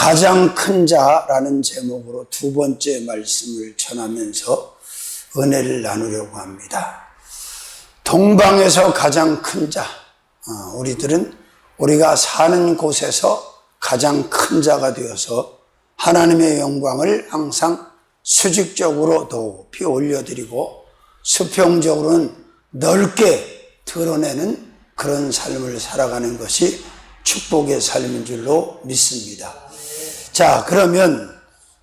가장 큰 자라는 제목으로 두 번째 말씀을 전하면서 은혜를 나누려고 합니다. 동방에서 가장 큰 자, 우리가 사는 곳에서 가장 큰 자가 되어서 하나님의 영광을 항상 수직적으로 높이 올려드리고 수평적으로는 넓게 드러내는 그런 삶을 살아가는 것이 축복의 삶인 줄로 믿습니다. 자, 그러면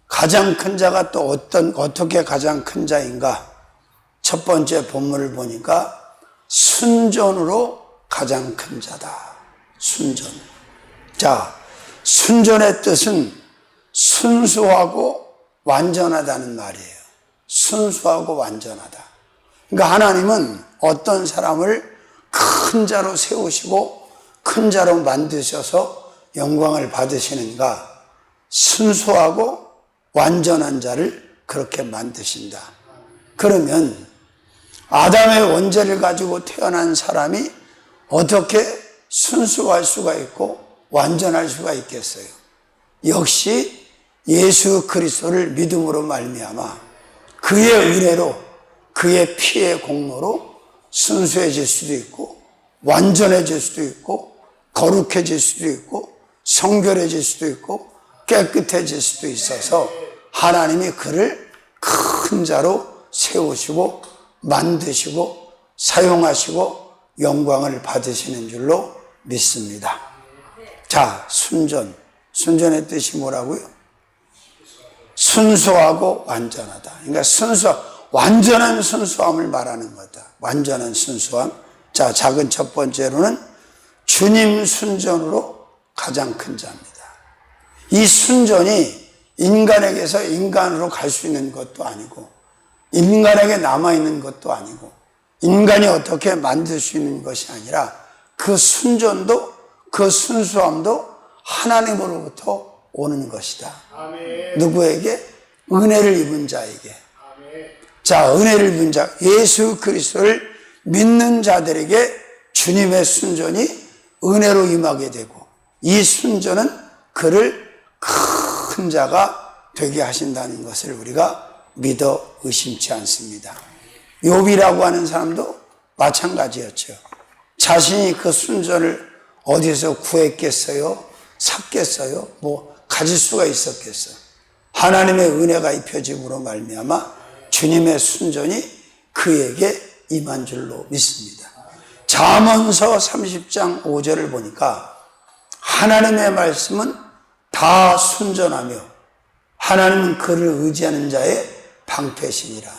가장 큰 자가 또 어떻게 가장 큰 자인가? 첫 번째 본문을 보니까 순전으로 가장 큰 자다. 순전. 자, 순전의 뜻은 순수하고 완전하다는 말이에요. 순수하고 완전하다. 그러니까 하나님은 어떤 사람을 큰 자로 세우시고 큰 자로 만드셔서 영광을 받으시는가? 순수하고 완전한 자를 그렇게 만드신다. 그러면 아담의 원죄를 가지고 태어난 사람이 어떻게 순수할 수가 있고 완전할 수가 있겠어요? 역시 예수 그리스도를 믿음으로 말미암아 그의 은혜로, 그의 피의 공로로 순수해질 수도 있고 완전해질 수도 있고 거룩해질 수도 있고 성결해질 수도 있고 깨끗해질 수도 있어서 하나님이 그를 큰 자로 세우시고 만드시고 사용하시고 영광을 받으시는 줄로 믿습니다. 자, 순전의 뜻이 뭐라고요? 순수하고 완전하다. 그러니까 완전한 순수함을 말하는 거다. 완전한 순수함. 자, 작은 첫 번째로는 주님 순전으로 가장 큰 자입니다. 이 순전이 인간에게서 인간으로 갈 수 있는 것도 아니고 인간에게 남아있는 것도 아니고 인간이 어떻게 만들 수 있는 것이 아니라 그 순전도 그 순수함도 하나님으로부터 오는 것이다. 아멘. 누구에게? 은혜를 입은 자에게. 아멘. 자, 은혜를 입은 자, 예수 그리스도를 믿는 자들에게 주님의 순전이 은혜로 임하게 되고 이 순전은 그를 큰 자가 되게 하신다는 것을 우리가 믿어 의심치 않습니다. 욥이라고 하는 사람도 마찬가지였죠. 자신이 그 순전을 어디서 구했겠어요? 샀겠어요? 가질 수가 있었겠어요? 하나님의 은혜가 입혀짐으로 말미암아 주님의 순전이 그에게 임한 줄로 믿습니다. 잠언서 30장 5절을 보니까 하나님의 말씀은 다 순전하며 하나님은 그를 의지하는 자의 방패시니라.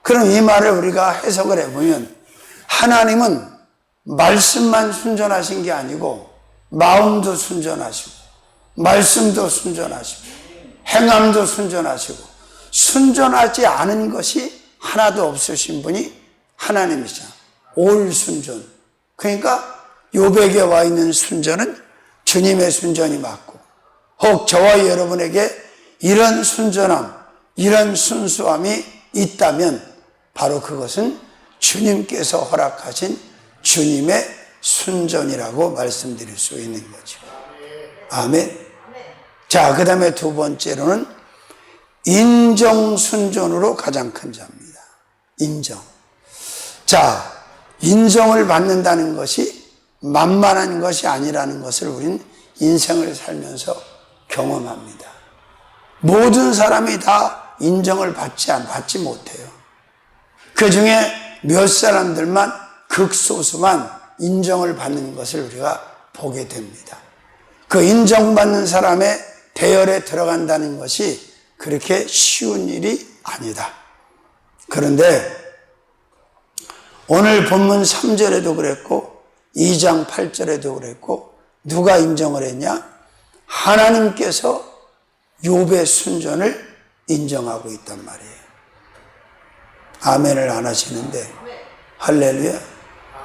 그럼 이 말을 우리가 해석을 해보면 하나님은 말씀만 순전하신 게 아니고 마음도 순전하시고 말씀도 순전하시고 행함도 순전하시고 순전하지 않은 것이 하나도 없으신 분이 하나님이시잖아요. 올 순전. 그러니까 욥에게 와 있는 순전은 주님의 순전이 맞고 혹 저와 여러분에게 이런 순전함, 이런 순수함이 있다면 바로 그것은 주님께서 허락하신 주님의 순전이라고 말씀드릴 수 있는 거죠. 아멘. 자, 그 다음에 두 번째로는 인정순전으로 가장 큰 자입니다. 인정. 자, 인정을 받는다는 것이 만만한 것이 아니라는 것을 우리는 인생을 살면서 경험합니다. 모든 사람이 다 인정을 받지 못해요. 그 중에 몇 사람들만 극소수만 인정을 받는 것을 우리가 보게 됩니다. 그 인정받는 사람의 대열에 들어간다는 것이 그렇게 쉬운 일이 아니다. 그런데 오늘 본문 3절에도 그랬고 2장 8절에도 그랬고 누가 인정을 했냐? 하나님께서 욥의 순전을 인정하고 있단 말이에요. 아멘을 안 하시는데 할렐루야.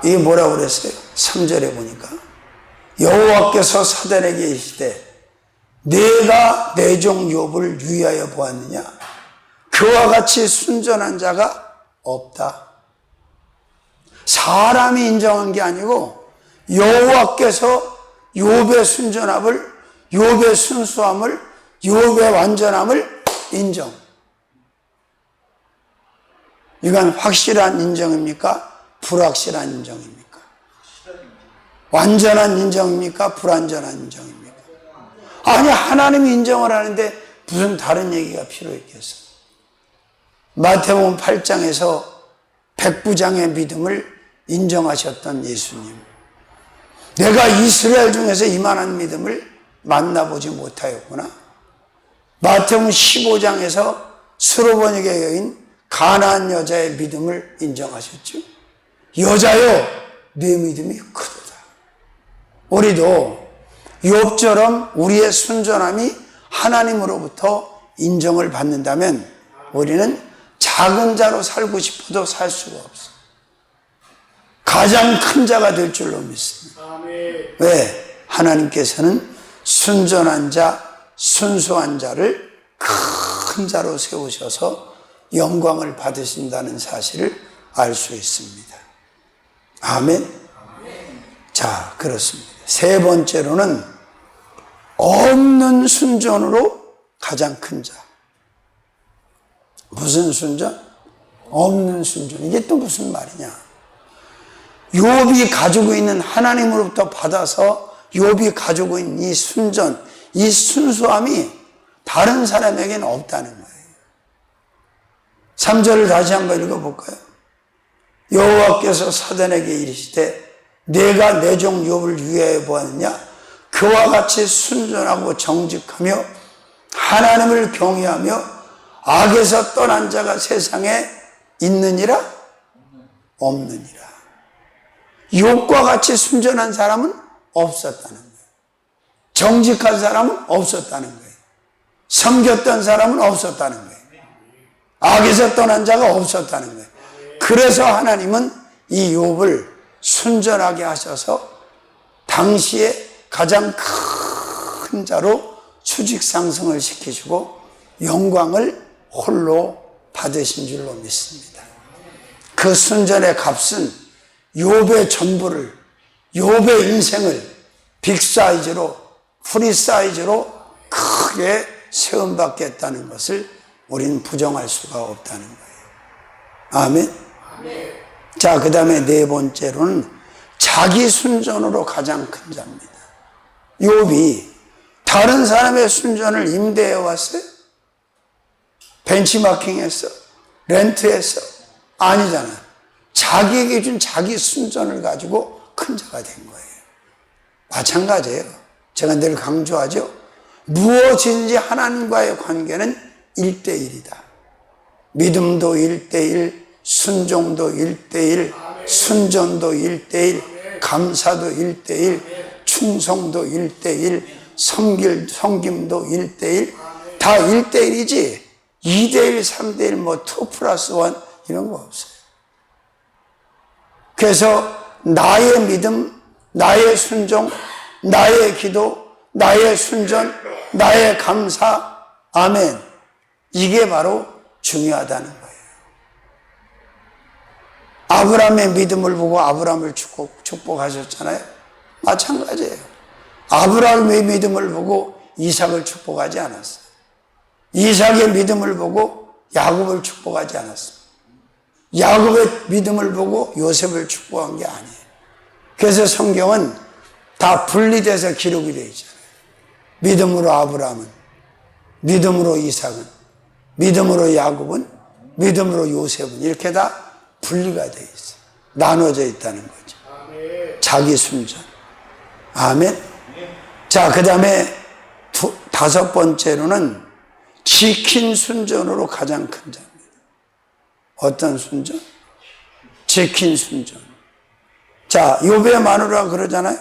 이게 뭐라고 그랬어요? 3절에 보니까 여호와께서 사단에게 이르시되 내가 내 종 욥을 유의하여 보았느냐? 그와 같이 순전한 자가 없다. 사람이 인정한 게 아니고 여호와께서 욥의 순전함을 욥의 순수함을, 욥의 완전함을 인정. 이건 확실한 인정입니까? 불확실한 인정입니까? 완전한 인정입니까? 불완전한 인정입니까? 아니, 하나님이 인정을 하는데 무슨 다른 얘기가 필요했겠어? 마태복음 8장에서 백부장의 믿음을 인정하셨던 예수님. 내가 이스라엘 중에서 이만한 믿음을 만나보지 못하였구나. 마태복음 15장에서 스로보니게 여인 가나안 여자의 믿음을 인정하셨죠. 여자여, 네 믿음이 크도다. 우리도 욥처럼 우리의 순전함이 하나님으로부터 인정을 받는다면 우리는 작은 자로 살고 싶어도 살 수가 없어. 가장 큰 자가 될 줄로 믿습니다. 왜? 하나님께서는 순전한 자, 순수한 자를 큰 자로 세우셔서 영광을 받으신다는 사실을 알 수 있습니다. 아멘. 자, 그렇습니다. 세 번째로는 없는 순전으로 가장 큰 자. 무슨 순전? 없는 순전. 이게 또 무슨 말이냐? 욥이 가지고 있는, 하나님으로부터 받아서 욥이 가지고 있는 이 순전, 이 순수함이 다른 사람에게는 없다는 거예요. 3절을 다시 한번 읽어볼까요? 여호와께서 사단에게 이르시되 내가 내 종 욥을 위하여 보았느냐? 그와 같이 순전하고 정직하며 하나님을 경외하며 악에서 떠난 자가 세상에 있느니라? 없느니라. 욥과 같이 순전한 사람은 없었다는 거예요. 정직한 사람은 없었다는 거예요. 섬겼던 사람은 없었다는 거예요. 악에서 떠난 자가 없었다는 거예요. 그래서 하나님은 이 욥을 순전하게 하셔서 당시에 가장 큰 자로 수직 상승을 시키시고 영광을 홀로 받으신 줄로 믿습니다. 그 순전의 값은 욥의 전부를, 욥의 인생을 빅사이즈로, 프리사이즈로 크게 세움받겠다는 것을 우리는 부정할 수가 없다는 거예요. 아멘. 자, 그 다음에 네 번째로는 자기 순전으로 가장 큰 자입니다. 욥이 다른 사람의 순전을 임대해 왔어요? 벤치마킹했어? 렌트했어? 아니잖아. 자기에게 준 자기 순전을 가지고 큰 자가 된 거예요. 마찬가지예요. 제가 늘 강조하죠. 무엇인지 하나님과의 관계는 1대1이다. 믿음도 1대1, 순종도 1대1, 순전도 1대1, 감사도 1대1, 충성도 1대1, 섬김도 1대1, 다 1대1이지 2대1, 3대1, 뭐 2+1 이런 거 없어요. 그래서 나의 믿음, 나의 순종, 나의 기도, 나의 순전, 나의 감사, 아멘. 이게 바로 중요하다는 거예요. 아브라함의 믿음을 보고 아브라함을 축복하셨잖아요. 마찬가지예요. 아브라함의 믿음을 보고 이삭을 축복하지 않았어요. 이삭의 믿음을 보고 야곱을 축복하지 않았어요. 야곱의 믿음을 보고 요셉을 축복한 게 아니에요. 그래서 성경은 다 분리돼서 기록이 되어 있잖아요. 믿음으로 아브라함은, 믿음으로 이삭은, 믿음으로 야곱은, 믿음으로 요셉은 이렇게 다 분리가 되어 있어요. 나눠져 있다는 거죠. 자기 순전. 아멘. 자, 그 다음에 다섯 번째로는 지킨 순전으로 가장 큰 자입니다. 어떤 순전? 지킨 순전. 자, 욥의 마누라가 그러잖아요.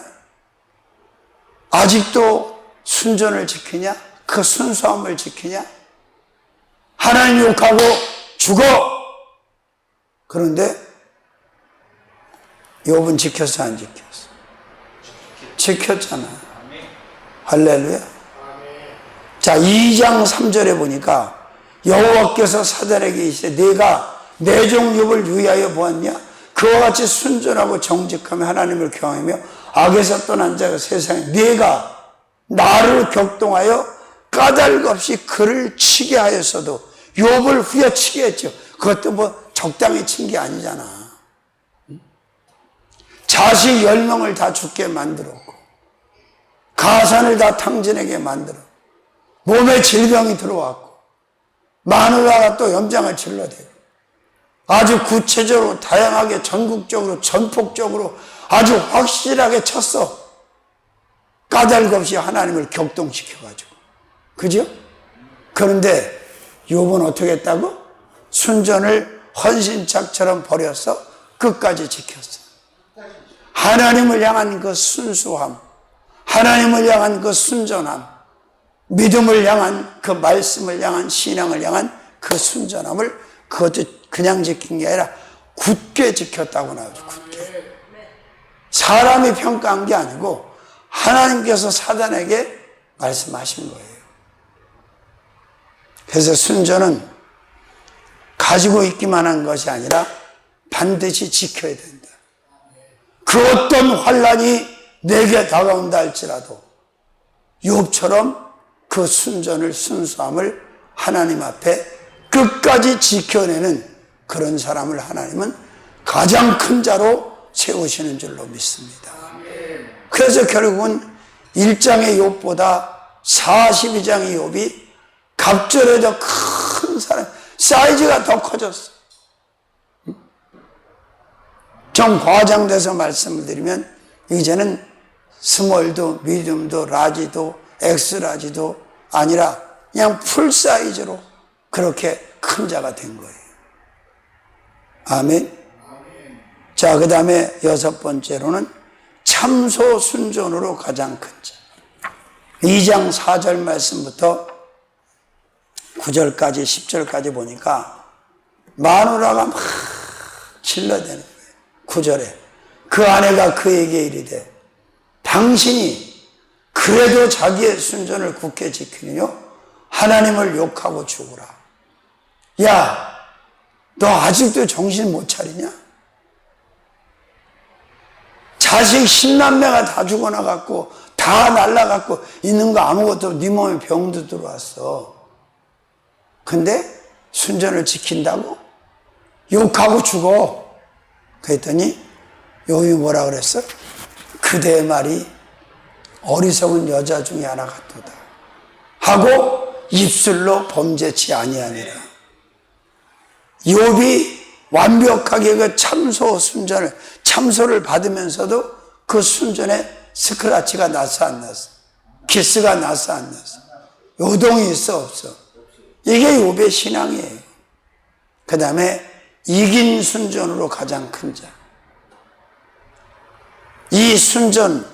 아직도 순전을 지키냐? 그 순수함을 지키냐? 하나님 욕하고 죽어! 그런데 욥은 지켰어, 안 지켰어? 지켰잖아. 할렐루야. 자, 2장 3절에 보니까 여호와께서 사단에게 이르시되 내가 내 종 욥을 위하여 보았냐? 그와 같이 순전하고 정직하며 하나님을 경외하며 악에서 떠난 자가 세상에, 네가 나를 격동하여 까닭 없이 그를 치게 하였어도 욥을 후려치게 했죠. 그것도 뭐 적당히 친 게 아니잖아. 자식 10명을 다 죽게 만들었고 가산을 다 탕진하게 만들어 몸에 질병이 들어왔고 마누라가 또 염장을 질러대고 아주 구체적으로 다양하게 전국적으로 전폭적으로 아주 확실하게 쳤어. 까닭 없이 하나님을 격동시켜가지고. 그죠? 그런데 욥은 어떻게 했다고? 순전을 헌신짝처럼 버려서 끝까지 지켰어. 하나님을 향한 그 순수함, 하나님을 향한 그 순전함, 믿음을 향한 그 말씀을 향한 신앙을 향한 그 순전함을 그것도 그냥 지킨 게 아니라 굳게 지켰다고 나오죠. 굳게. 사람이 평가한 게 아니고 하나님께서 사단에게 말씀하신 거예요. 그래서 순전은 가지고 있기만 한 것이 아니라 반드시 지켜야 된다. 그 어떤 환난이 내게 다가온다 할지라도 욥처럼 그 순전을 순수함을 하나님 앞에 끝까지 지켜내는 그런 사람을 하나님은 가장 큰 자로 세우시는 줄로 믿습니다. 그래서 결국은 1장의 욥보다 42장의 욥이 갑절에도 큰 사람, 사이즈가 더 커졌어. 좀 과장돼서 말씀을 드리면 이제는 스몰도 미디움도 라지도 엑스라지도 아니라 그냥 풀 사이즈로 그렇게 큰 자가 된 거예요. 아멘. 자, 그 다음에 6번째로는 참소 순전으로 가장 큰 자. 2장 4절 말씀부터 9절까지 10절까지 보니까 마누라가 막 질러대는 거예요. 9절에 그 아내가 그에게 이르되 당신이 그래도 자기의 순전을 굳게 지키느냐 하나님을 욕하고 죽으라. 야, 너 아직도 정신 못 차리냐? 자식 10남매가 다 죽어나갔고 다 날라갔고 있는 거 아무것도 네 몸에 병도 들어왔어. 근데 순전을 지킨다고? 욕하고 죽어. 그랬더니 욥이 뭐라 그랬어? 그대의 말이 어리석은 여자 중에 하나 같도다 하고 입술로 범죄치 아니하니라. 욥이 완벽하게 그 참소 순전을 참소를 받으면서도 그 순전에 스크라치가 났어 안 났어? 키스가 났어 안 났어? 요동이 있어 없어? 이게 욥의 신앙이에요. 그 다음에 이긴 순전으로 가장 큰 자. 이 순전을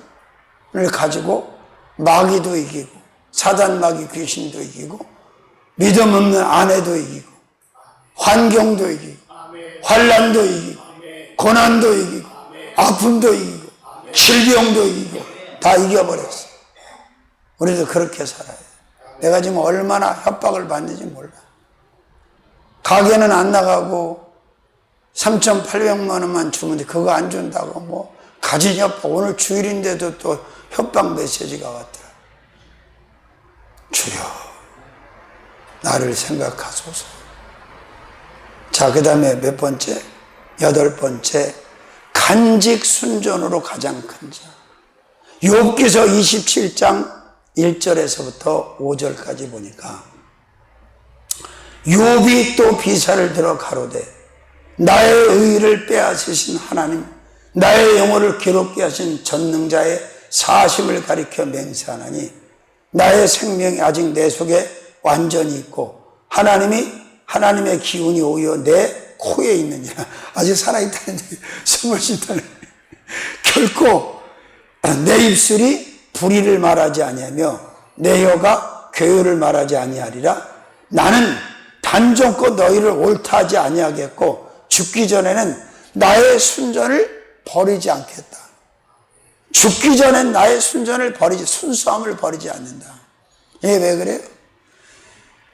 가지고 마귀도 이기고 사단 마귀 귀신도 이기고 믿음 없는 아내도 이기고 환경도 이기고 환난도 이기고 고난도 이기고 아픔도 이기고 질병도 이기고 다 이겨버렸어. 우리도 그렇게 살아요. 내가 지금 얼마나 협박을 받는지 몰라. 가게는 안 나가고 3,800만 원만 주면 그거 안 준다고 뭐 가진 협박. 오늘 주일인데도 또 협박 메시지가 왔더라. 주여 나를 생각하소서. 자, 그 다음에 몇 번째? 8번째, 간직 순전으로 가장 큰 자. 욥기서 27장 1절에서부터 5절까지 보니까 욥이 또 비사를 들어 가로되 나의 의를 빼앗으신 하나님, 나의 영혼을 괴롭게 하신 전능자의 사심을 가리켜 맹세하나니 나의 생명이 아직 내 속에 완전히 있고 하나님의 기운이 오히려 내 코에 있느니라. 아직 살아있다는데 숨을 쉬다는 결코 내 입술이 불의를 말하지 아니하며 내 혀가 괴유를 말하지 아니하리라. 나는 단정코 너희를 옳다 하지 아니하겠고 죽기 전에는 나의 순전을 버리지 않겠다. 죽기 전엔 나의 순수함을 버리지 않는다. 이게 왜 그래요?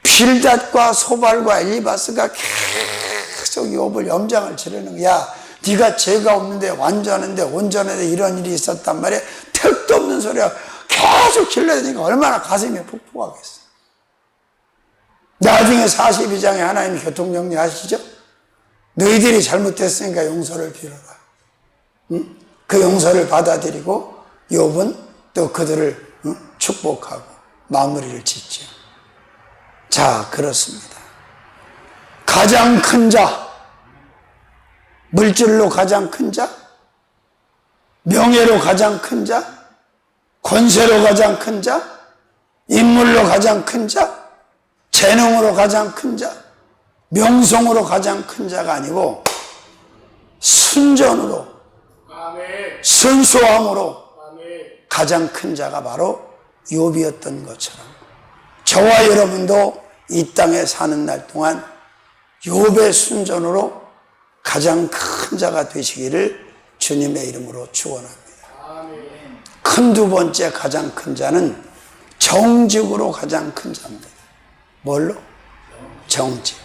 빌닷과 소발과 엘리바스가 계속 욥을 염장을 지르는 거야. 야, 네가 죄가 없는데 완전한데 온전한데 이런 일이 있었단 말이야. 택도 없는 소리야. 계속 길러대니까 얼마나 가슴이 푹푹하겠어. 나중에 42장에 하나님이 교통정리 하시죠? 너희들이 잘못했으니까 용서를 빌어라. 응? 그 용서를 받아들이고 욥은 또 그들을 축복하고 마무리를 짓죠. 자, 그렇습니다. 가장 큰 자, 물질로 가장 큰 자, 명예로 가장 큰 자, 권세로 가장 큰 자, 인물로 가장 큰 자, 재능으로 가장 큰 자, 명성으로 가장 큰 자가 아니고 순전으로, 순수함으로 가장 큰 자가 바로 욥이었던 것처럼 저와 여러분도 이 땅에 사는 날 동안 욥의 순전으로 가장 큰 자가 되시기를 주님의 이름으로 축원합니다. 큰 두 번째 가장 큰 자는 정직으로 가장 큰 자입니다. 뭘로? 정직.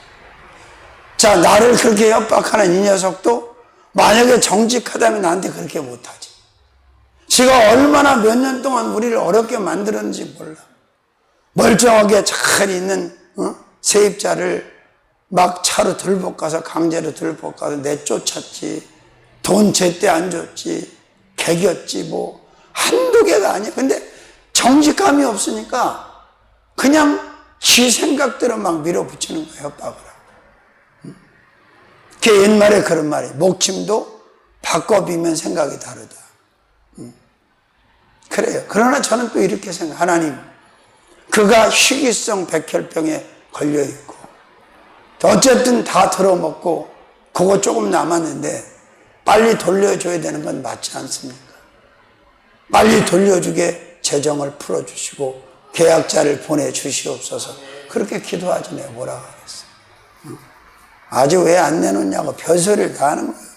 자, 나를 그렇게 협박하는 이 녀석도 만약에 정직하다면 나한테 그렇게 못하지. 지가 얼마나 몇 년 동안 우리를 어렵게 만들었는지 몰라. 멀쩡하게 잘 있는 세입자를 막 차로 들볶아서 강제로 들볶아서 내쫓았지. 돈 제때 안 줬지. 개겼지. 뭐 한두 개가 아니야. 근데 정직감이 없으니까 그냥 지 생각대로 막 밀어붙이는 거야. 협박을 하고. 그 옛말에 그런 말이 목침도 바꿔비면 생각이 다르다. 그래요. 그러나 저는 또 이렇게 생각. 하나님, 그가 희귀성 백혈병에 걸려있고 어쨌든 다 들어먹고 그거 조금 남았는데 빨리 돌려줘야 되는 건 맞지 않습니까? 빨리 돌려주게 재정을 풀어주시고 계약자를 보내주시옵소서. 그렇게 기도하지 내가 뭐라고 하겠어. 아직 왜 안 내놓냐고 별소리를 다 하는 거예요.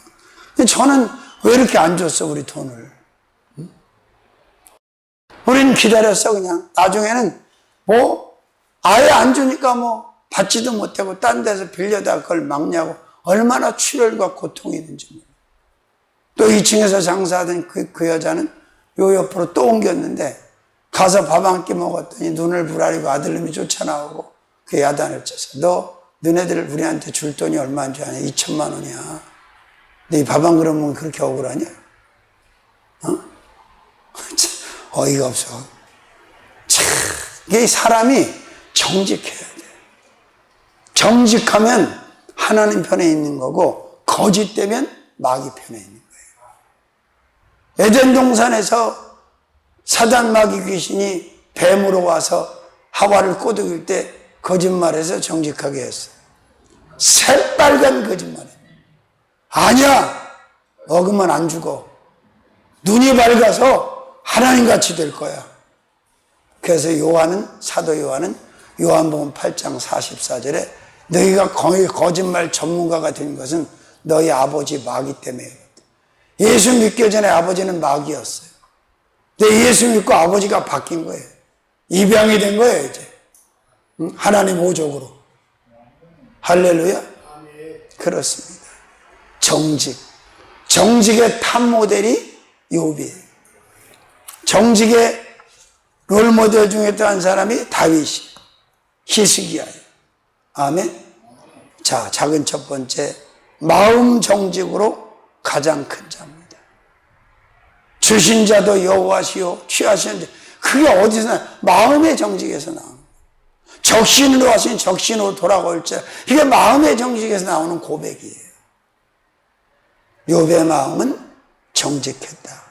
근데 저는 왜 이렇게 안 줬어 우리 돈을. 우리는 기다렸어 그냥. 나중에는 뭐 아예 안 주니까 뭐 받지도 못하고 딴 데서 빌려다 그걸 막냐고 얼마나 출혈과 고통이 있는지 몰라. 또 2층에서 장사하던 그 여자는 요 옆으로 또 옮겼는데 가서 밥 한 끼 먹었더니 눈을 부라리고 아들놈이 쫓아나오고 그 야단을 쳐서 너 너네들 우리한테 줄 돈이 얼마인 줄 아냐? 2천만 원이야. 근데 이 밥 한 그릇 먹으면 그렇게 억울하냐? 어이가 없어. 참, 이게 사람이 정직해야 돼. 정직하면 하나님 편에 있는 거고 거짓되면 마귀 편에 있는 거예요. 에덴 동산에서 사단 마귀 귀신이 뱀으로 와서 하와를 꼬드길 때 거짓말해서 정직하게 했어. 새빨간 거짓말해. 아니야, 먹으면 안 죽어. 눈이 밝아서 하나님같이 될 거야. 그래서 사도 요한은 요한복음 8장 44절에 너희가 거짓말 전문가가 된 것은 너희 아버지 마귀 때문에. 예수 믿기 전에 아버지는 마귀였어요. 근데 예수 믿고 아버지가 바뀐 거예요. 입양이 된 거예요, 이제. 하나님 오족으로. 할렐루야? 그렇습니다. 정직. 정직의 탑 모델이 욥이에요. 정직의 롤모델 중에 또 한 사람이 다윗이, 히스기야예요. 아멘. 자, 작은 첫 번째, 마음 정직으로 가장 큰 자입니다. 주신 자도 여호와시요 취하신 자. 그게 어디서 나? 마음의 정직에서 나오는 거예요. 적신으로 하신 적신으로 돌아올 자. 이게 마음의 정직에서 나오는 고백이에요. 욥의 마음은 정직했다.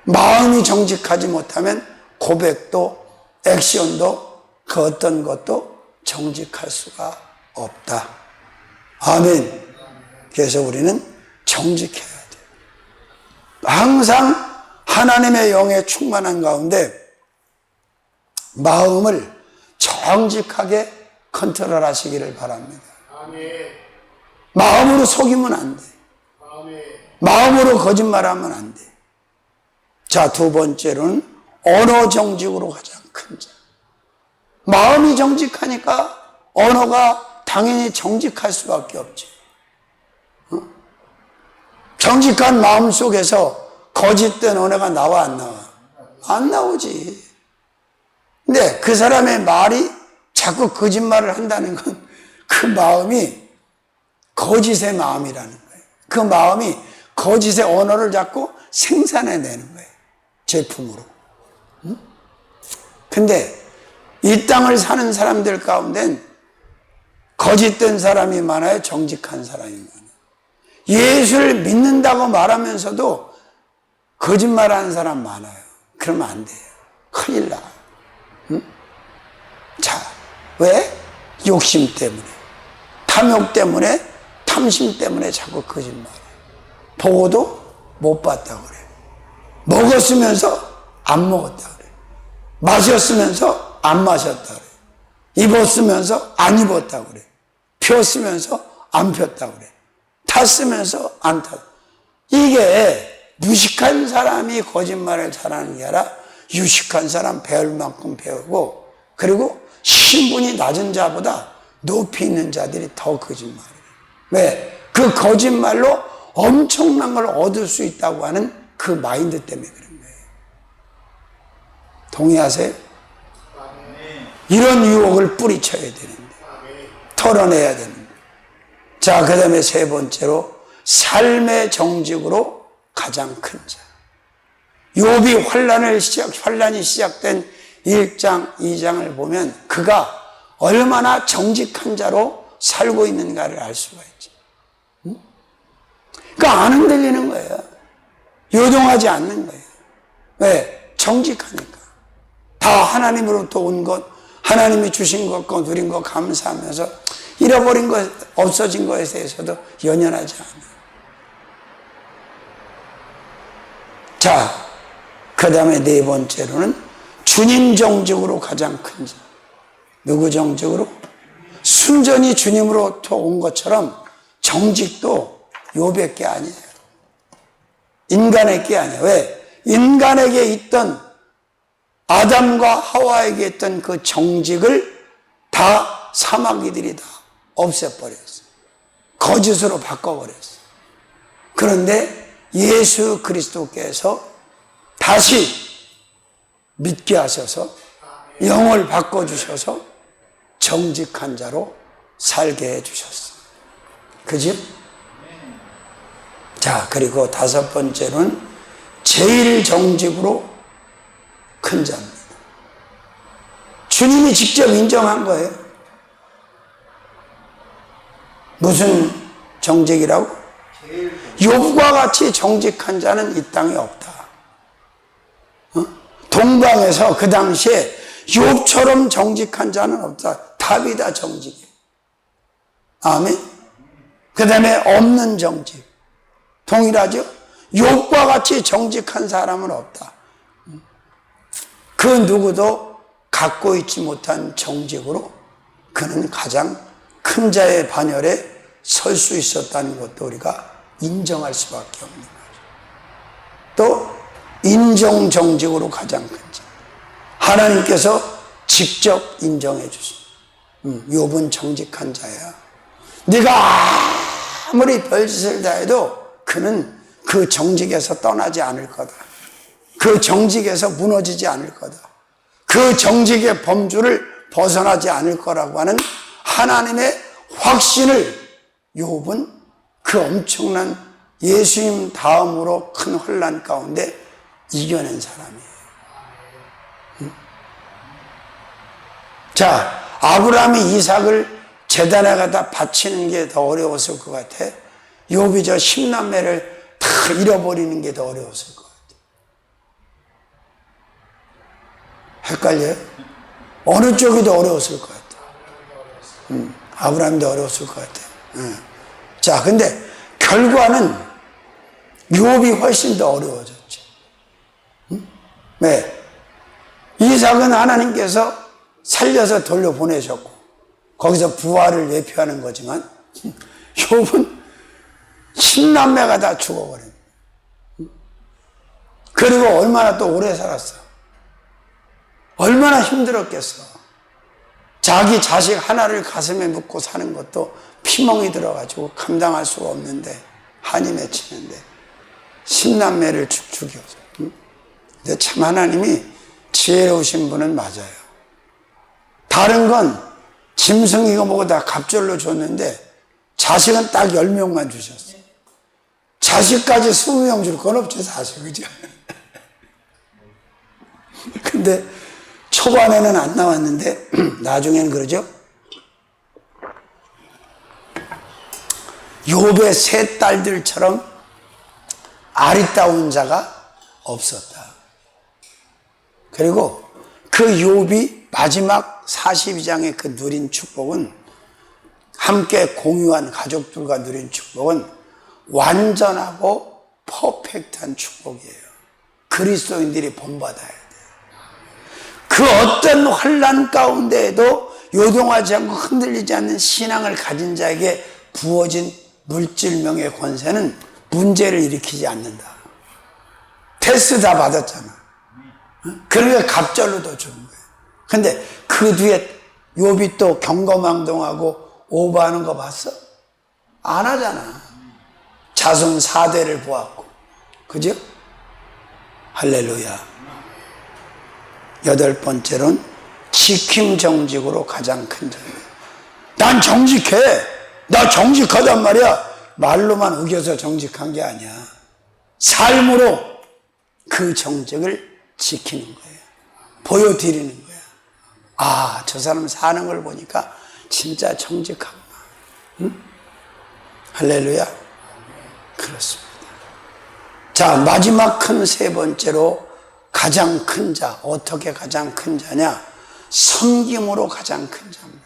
마음이 정직하지 못하면 고백도 액션도 그 어떤 것도 정직할 수가 없다. 아멘. 그래서 우리는 정직해야 돼요. 항상 하나님의 영에 충만한 가운데 마음을 정직하게 컨트롤 하시기를 바랍니다. 마음으로 속이면 안 돼. 마음으로 거짓말하면 안 돼. 자, 두 번째로는 언어 정직으로 가장 큰 자. 마음이 정직하니까 언어가 당연히 정직할 수밖에 없지. 정직한 마음 속에서 거짓된 언어가 나와 안 나와? 안 나오지. 근데 그 사람의 말이 자꾸 거짓말을 한다는 건 그 마음이 거짓의 마음이라는 거예요. 그 마음이 거짓의 언어를 자꾸 생산해내는 거예요. 제품으로. 근데 이 땅을 사는 사람들 가운데는 거짓된 사람이 많아요? 정직한 사람이 많아요? 예수를 믿는다고 말하면서도 거짓말하는 사람 많아요. 그러면 안 돼요. 큰일 나. 자, 왜? 욕심 때문에, 탐욕 때문에, 탐심 때문에 자꾸 거짓말해. 보고도 못 봤다고 그래. 먹었으면서 안 먹었다 그래. 마셨으면서 안 마셨다 그래. 입었으면서 안 입었다 그래. 폈으면서 안 폈다 그래. 탔으면서 안 탔다. 이게 무식한 사람이 거짓말을 잘하는 게 아니라 유식한 사람 배울 만큼 배우고, 그리고 신분이 낮은 자보다 높이 있는 자들이 더 거짓말을 해요. 왜? 그 거짓말로 엄청난 걸 얻을 수 있다고 하는 그 마인드 때문에 그런 거예요. 동의하세요? 이런 유혹을 뿌리쳐야 되는데, 털어내야 되는데. 자, 그 다음에 세 번째로 삶의 정직으로 가장 큰 자. 욥이 환란이 시작된 1장, 2장을 보면 그가 얼마나 정직한 자로 살고 있는가를 알 수가 있죠. 그러니까 안 흔들리는 거예요. 요동하지 않는 거예요. 왜? 정직하니까. 다 하나님으로부터 온 것, 하나님이 주신 것과 누린 것 감사하면서 잃어버린 것, 없어진 것에 대해서도 연연하지 않아요. 자, 그 다음에 네 번째로는 주님 정직으로 가장 큰 자. 누구 정직으로? 순전히 주님으로부터 온 것처럼 정직도 욥의 게 아니에요. 인간의 게 아니에요. 왜? 인간에게 있던, 아담과 하와에게 있던 그 정직을 다 사마귀들이 다 없애버렸어요. 거짓으로 바꿔버렸어요. 그런데 예수 그리스도께서 다시 믿게 하셔서 영을 바꿔주셔서 정직한 자로 살게 해주셨어요. 그지? 자, 그리고 다섯 번째는 제일 정직으로 큰 자입니다. 주님이 직접 인정한 거예요. 무슨 정직이라고? 욥과 같이 정직한 자는 이 땅에 없다. 동방에서 그 당시에 욥처럼 정직한 자는 없다. 답이 다 정직이에요. 아멘. 그 다음에 없는 정직. 동일하죠? 욥과 같이 정직한 사람은 없다. 그 누구도 갖고 있지 못한 정직으로 그는 가장 큰 자의 반열에 설 수 있었다는 것도 우리가 인정할 수밖에 없는 거죠. 또 인정 정직으로 가장 큰 자. 하나님께서 직접 인정해 주십니다. 욥은 정직한 자야. 네가 아무리 별짓을 다 해도 그는 그 정직에서 떠나지 않을 거다. 그 정직에서 무너지지 않을 거다. 그 정직의 범주를 벗어나지 않을 거라고 하는 하나님의 확신을 욥은 그 엄청난 예수님 다음으로 큰 혼란 가운데 이겨낸 사람이에요. 자, 아브라함이 이삭을 제단에 가다 바치는 게 더 어려웠을 것 같아. 욥이 저 10남매를 다 잃어버리는 게 더 어려웠을 것 같아. 헷갈려요? 어느 쪽이 더 어려웠을 것 같아? 아브라함이 더 어려웠을 것 같아. 자, 근데 결과는 욥이 훨씬 더 어려워졌죠. 왜? 이삭은 하나님께서 살려서 돌려보내셨고 거기서 부활을 예표하는 거지만 욥은 10남매가 다 죽어버린. 그리고 얼마나 또 오래 살았어. 얼마나 힘들었겠어. 자기 자식 하나를 가슴에 묻고 사는 것도 피멍이 들어가지고 감당할 수가 없는데 한이 맺히는데 10남매를 죽여서. 근데 참 하나님이 지혜로우신 분은 맞아요. 다른 건 짐승이고 뭐고 다 갑절로 줬는데 자식은 딱 10명만 주셨어요. 자식까지 20명 줄 건 없죠, 사실. 그죠? 근데 초반에는 안 나왔는데 나중에는 그러죠. 욥의 세 딸들처럼 아리따운 자가 없었다. 그리고 그 욥이 마지막 42장의 그 누린 축복은, 함께 공유한 가족들과 누린 축복은 완전하고 퍼펙트한 축복이에요. 그리스도인들이 본받아야 돼요. 그 어떤 환난 가운데에도 요동하지 않고 흔들리지 않는 신앙을 가진 자에게 부어진 물질명의 권세는 문제를 일으키지 않는다. 테스트 다 받았잖아. 그러니까 갑절로 더 좋은 거예요. 근데 그 뒤에 욥이 또 경거망동하고 오버하는 거 봤어? 안 하잖아. 자손 4대를 보았고. 그죠? 할렐루야. 8번째로는 지킴정직으로 가장 큰 자예요. 난 정직해. 나 정직하단 말이야. 말로만 우겨서 정직한 게 아니야. 삶으로 그 정직을 지키는 거예요. 보여드리는 거야. 아, 저 사람 사는 걸 보니까 진짜 정직하구나. 응? 할렐루야. 그렇습니다. 자, 마지막 큰 세 번째로 가장 큰 자. 어떻게 가장 큰 자냐? 섬김으로 가장 큰 자입니다.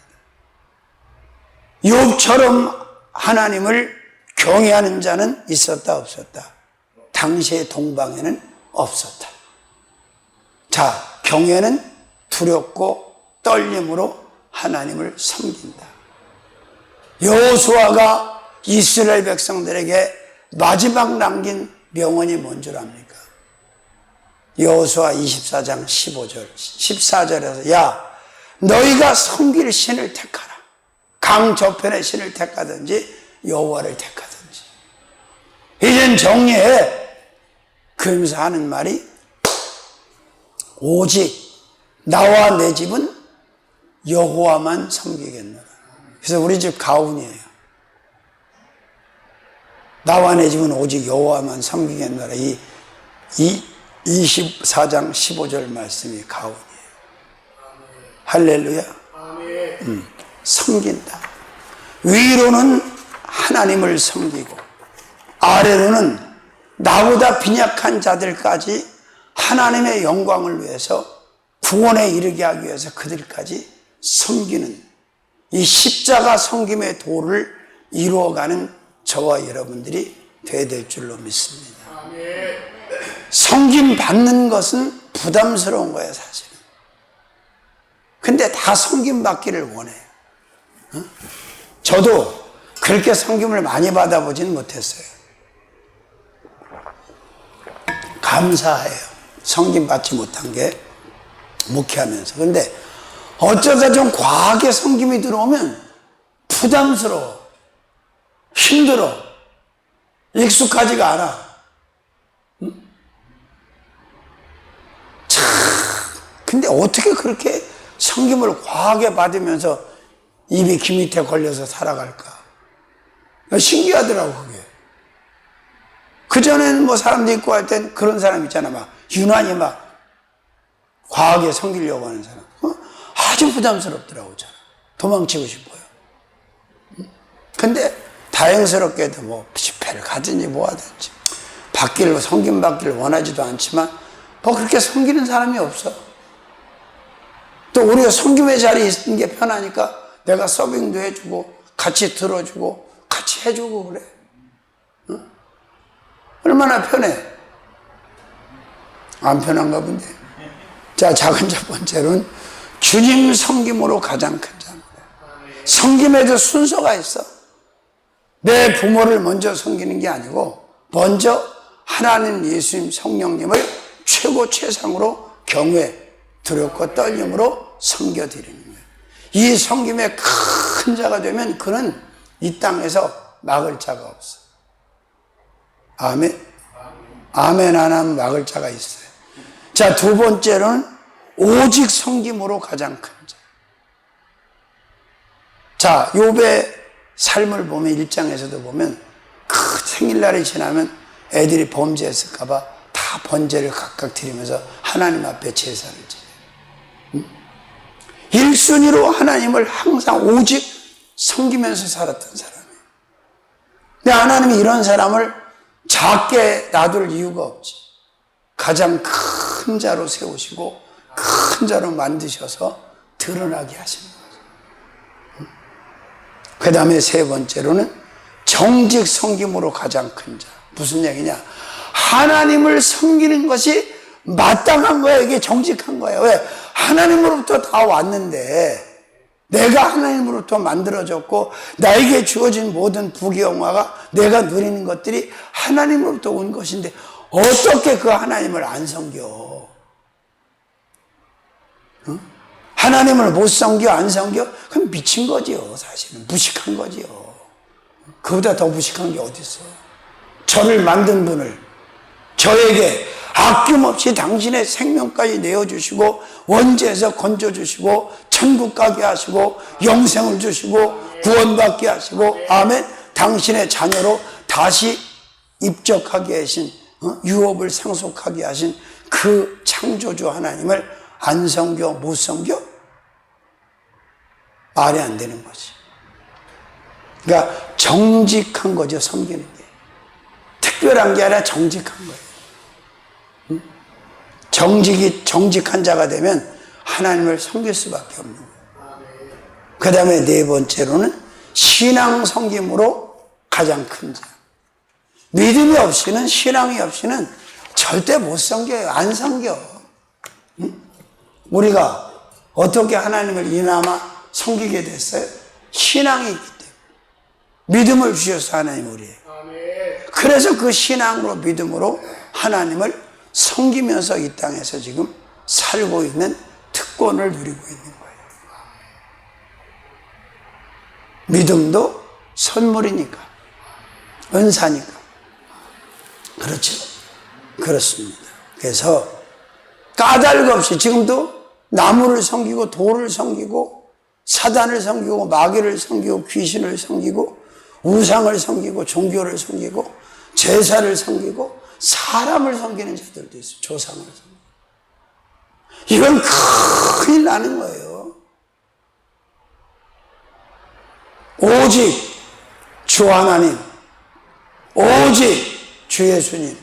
욥처럼 하나님을 경외하는 자는 있었다 없었다? 당시의 동방에는 없었다. 자, 경외는 두렵고 떨림으로 하나님을 섬긴다. 여호수아가 이스라엘 백성들에게 마지막 남긴 명언이 뭔 줄 압니까? 여호수아 24장 15절, 14절에서 야, 너희가 섬길 신을 택하라. 강 저편의 신을 택하든지 여호와를 택하든지. 이젠 정리해. 그러면서 하는 말이 오직 나와 내 집은 여호와만 섬기겠노라. 그래서 우리 집 가훈이에요. 나와 내 집은 오직 여호와만 섬기겠노라. 이 24장 15절 말씀이 가훈이에요. 할렐루야. 섬긴다. 위로는 하나님을 섬기고 아래로는 나보다 빈약한 자들까지 하나님의 영광을 위해서 구원에 이르게 하기 위해서 그들까지 섬기는 이 십자가 섬김의 도를 이루어가는 저와 여러분들이 돼야 될 줄로 믿습니다. 섬김 받는 것은 부담스러운 거예요, 사실은. 근데 다 섬김 받기를 원해요. 저도 그렇게 섬김을 많이 받아보지는 못했어요. 감사해요. 섬김 받지 못한 게 목회하면서. 근데 어쩌다 좀 과하게 섬김이 들어오면 부담스러워. 힘들어. 익숙하지가 않아. 참, 근데 어떻게 그렇게 섬김을 과하게 받으면서 입이 귀 밑에 걸려서 살아갈까? 신기하더라고, 그게. 그전에는 뭐 사람도 있고 할 땐 그런 사람 있잖아. 막, 유난히 막, 과하게 섬기려고 하는 사람. 아주 부담스럽더라고, 저는. 도망치고 싶어요. 근데, 다행스럽게도 뭐, 집회를 가든지 뭐 하든지, 섬김받기를 원하지도 않지만, 뭐 그렇게 섬기는 사람이 없어. 또 우리가 섬김의 자리에 있는 게 편하니까, 내가 서빙도 해주고, 같이 들어주고, 같이 해주고 그래. 응? 얼마나 편해. 안 편한가 본데. 자, 작은 첫 번째로는 주님 섬김으로 가장 큰 자입니다. 섬김에도 순서가 있어. 내 부모를 먼저 섬기는 게 아니고 먼저 하나님, 예수님, 성령님을 최고 최상으로 경외, 두렵고 떨림으로 섬겨드리는 거예요. 이 섬김의 큰 자가 되면 그는 이 땅에서 막을 자가 없어. 아멘. 아멘 안 하면 막을 자가 있어요. 자, 두 번째로는 오직 섬김으로 가장 큰 자. 자, 욥의 삶을 보면 1장에서도 보면 그 생일날이 지나면 애들이 범죄했을까봐 다 번제를 각각 드리면서 하나님 앞에 제사를 지내요. 1순위로 하나님을 항상 오직 섬기면서 살았던 사람이에요. 근데 하나님이 이런 사람을 작게 놔둘 이유가 없지. 가장 큰 자로 세우시고 큰 자로 만드셔서 드러나게 하시는 거죠. 그 다음에 세 번째로는 정직 섬김으로 가장 큰 자. 무슨 얘기냐? 하나님을 섬기는 것이 마땅한 거예요. 이게 정직한 거예요. 왜? 하나님으로부터 다 왔는데 내가 하나님으로부터 만들어졌고 나에게 주어진 모든 부귀영화가 내가 누리는 것들이 하나님으로부터 온 것인데 어떻게 그 하나님을 안 섬겨? 응? 하나님을 못 섬겨, 안 섬겨? 그럼 미친 거지요. 사실은 무식한 거지요. 그보다 더 무식한 게 어디 있어요? 저를 만든 분을 저에게 아낌없이 당신의 생명까지 내어주시고 원죄에서 건져주시고 천국 가게 하시고 영생을 주시고 구원받게 하시고 아멘. 당신의 자녀로 다시 입적하게 하신 유업을 상속하게 하신 그 창조주 하나님을 안 섬겨 못 섬겨? 말이 안 되는 거지. 그러니까 정직한 거죠. 섬기는 게 특별한 게 아니라 정직한 거예요. 정직한 자가 되면 하나님을 섬길 수밖에 없는 거예요. 그 다음에 네 번째로는 신앙 섬김으로 가장 큰 자. 믿음이 없이는, 신앙이 없이는 절대 못 섬겨요. 안 섬겨. 우리가 어떻게 하나님을 이나마 섬기게 됐어요? 신앙이 있기 때문에. 믿음을 주셔서 하나님 우리에게. 그래서 그 신앙으로 믿음으로 하나님을 섬기면서 이 땅에서 지금 살고 있는 특권을 누리고 있는 거예요. 믿음도 선물이니까, 은사니까. 그렇죠? 그렇습니다. 그래서 까닭 없이 지금도 나무를 섬기고 돌을 섬기고 사단을 섬기고 마귀를 섬기고 귀신을 섬기고 우상을 섬기고 종교를 섬기고 제사를 섬기고 사람을 섬기는 자들도 있어요. 조상을 섬기고. 이건 큰일 나는 거예요. 오직 주 하나님, 오직 주 예수님,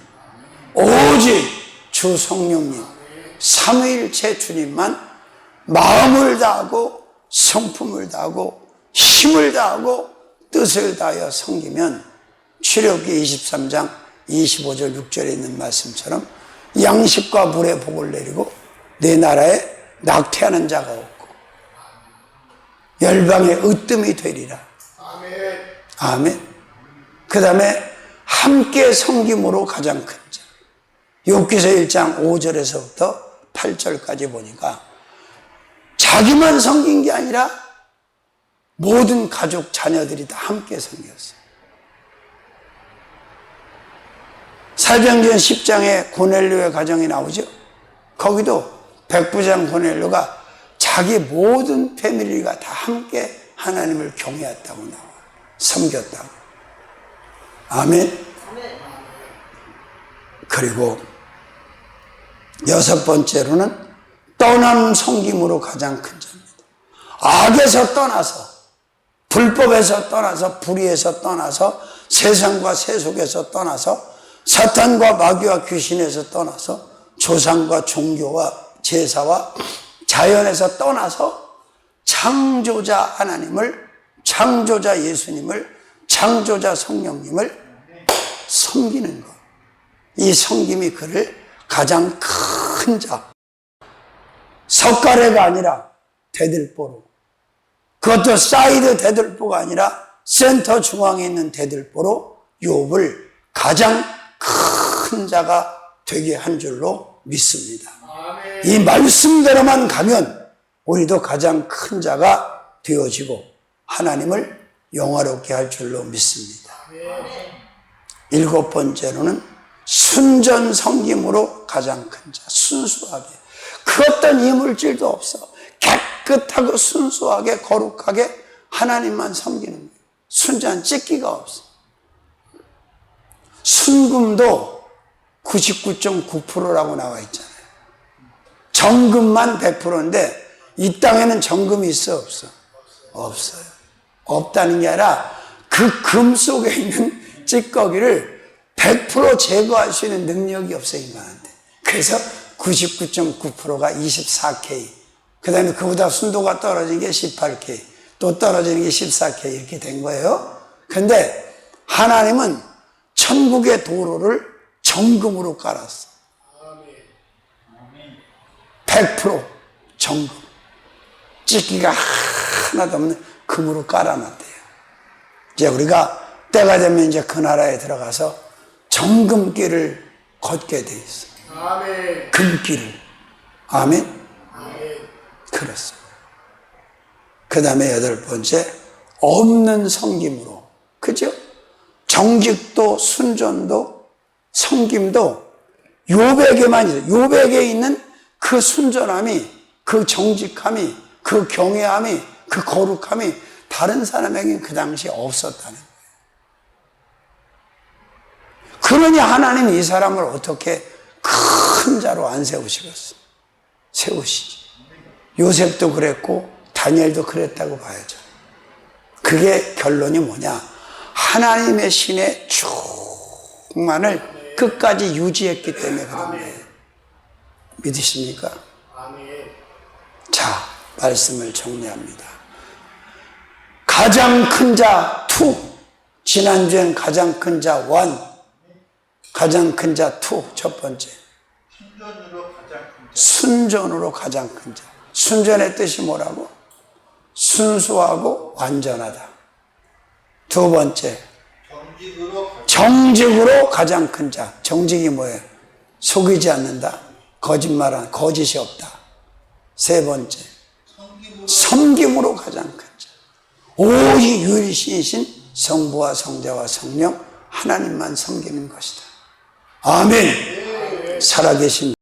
오직 주 성령님, 삼위일체 주님만 마음을 다하고 성품을 다하고 힘을 다하고 뜻을 다하여 섬기면 출애굽기 23장 25절 6절에 있는 말씀처럼 양식과 물의 복을 내리고 내 나라에 낙태하는 자가 없고 열방의 으뜸이 되리라. 아멘. 아멘. 그 다음에 함께 섬김으로 가장 큰 자. 욥기서 1장 5절에서부터 8절까지 보니까 자기만 섬긴 게 아니라 모든 가족 자녀들이 다 함께 섬겼어요. 사도행전 10장에 고넬료의 가정이 나오죠. 거기도 백부장 고넬료가 자기 모든 패밀리가 다 함께 하나님을 경외했다고 나와요. 섬겼다고. 아멘. 그리고 여섯 번째로는 떠남 섬김으로 가장 큰 자입니다. 악에서 떠나서, 불법에서 떠나서, 불의에서 떠나서, 세상과 세속에서 떠나서, 사탄과 마귀와 귀신에서 떠나서, 조상과 종교와 제사와 자연에서 떠나서 창조자 하나님을, 창조자 예수님을, 창조자 성령님을 섬기는 것. 이 섬김이 그를 가장 큰 자, 석가래가 아니라 대들보로, 그것도 사이드 대들보가 아니라 센터 중앙에 있는 대들보로 욥을 가장 큰 자가 되게 한 줄로 믿습니다. 아멘. 이 말씀대로만 가면 우리도 가장 큰 자가 되어지고 하나님을 영화롭게 할 줄로 믿습니다. 아멘. 일곱 번째로는 순전 섬김으로 가장 큰 자. 순수하게. 그 어떤 이물질도 없어. 깨끗하고 순수하게 거룩하게 하나님만 섬기는 거예요. 순전 찢기가 없어. 순금도 99.9%라고 나와 있잖아요. 정금만 100%인데 이 땅에는 정금이 있어 없어? 없어요. 없다는 게 아니라 그 금 속에 있는 찌꺼기를 100% 제거할 수 있는 능력이 없어 인간한테. 그래서 99.9%가 24K, 그 다음에 그보다 순도가 떨어진 게 18K, 또 떨어지는 게 14K 이렇게 된 거예요. 그런데 하나님은 천국의 도로를 정금으로 깔았어. 100% 정금. 찢기가 하나도 없는 금으로 깔아놨대요. 이제 우리가 때가 되면 이제 그 나라에 들어가서 정금길을 걷게 돼 있어. 아멘. 금길을. 아멘. 아멘. 그렇습니다. 그 다음에 8번째, 없는 섬김으로. 그죠? 정직도 순전도 섬김도 욥에게만 있어요. 욥에게 있는 그 순전함이, 그 정직함이, 그 경외함이, 그 거룩함이 다른 사람에게는 그 당시에 없었다는 거예요. 그러니 하나님이 이 사람을 어떻게 큰 자로 안 세우시겠어? 세우시지. 요셉도 그랬고 다니엘도 그랬다고 봐야죠. 그게 결론이 뭐냐? 하나님의 신의 충만을 끝까지 유지했기 때문에 그런 거예요. 믿으십니까? 자, 말씀을 정리합니다. 가장 큰 자 2, 지난주엔 가장 큰 자 1, 가장 큰 자 2, 첫 번째. 순전으로 가장 큰 자. 순전의 뜻이 뭐라고? 순수하고 완전하다. 두 번째, 정직으로 가장 큰 자. 정직이 뭐예요? 속이지 않는다. 거짓말한 거짓이 없다. 세 번째, 섬김으로 가장 큰 자. 오직 유일신이신 성부와 성자와 성령 하나님만 섬기는 것이다. 아멘. 살아계신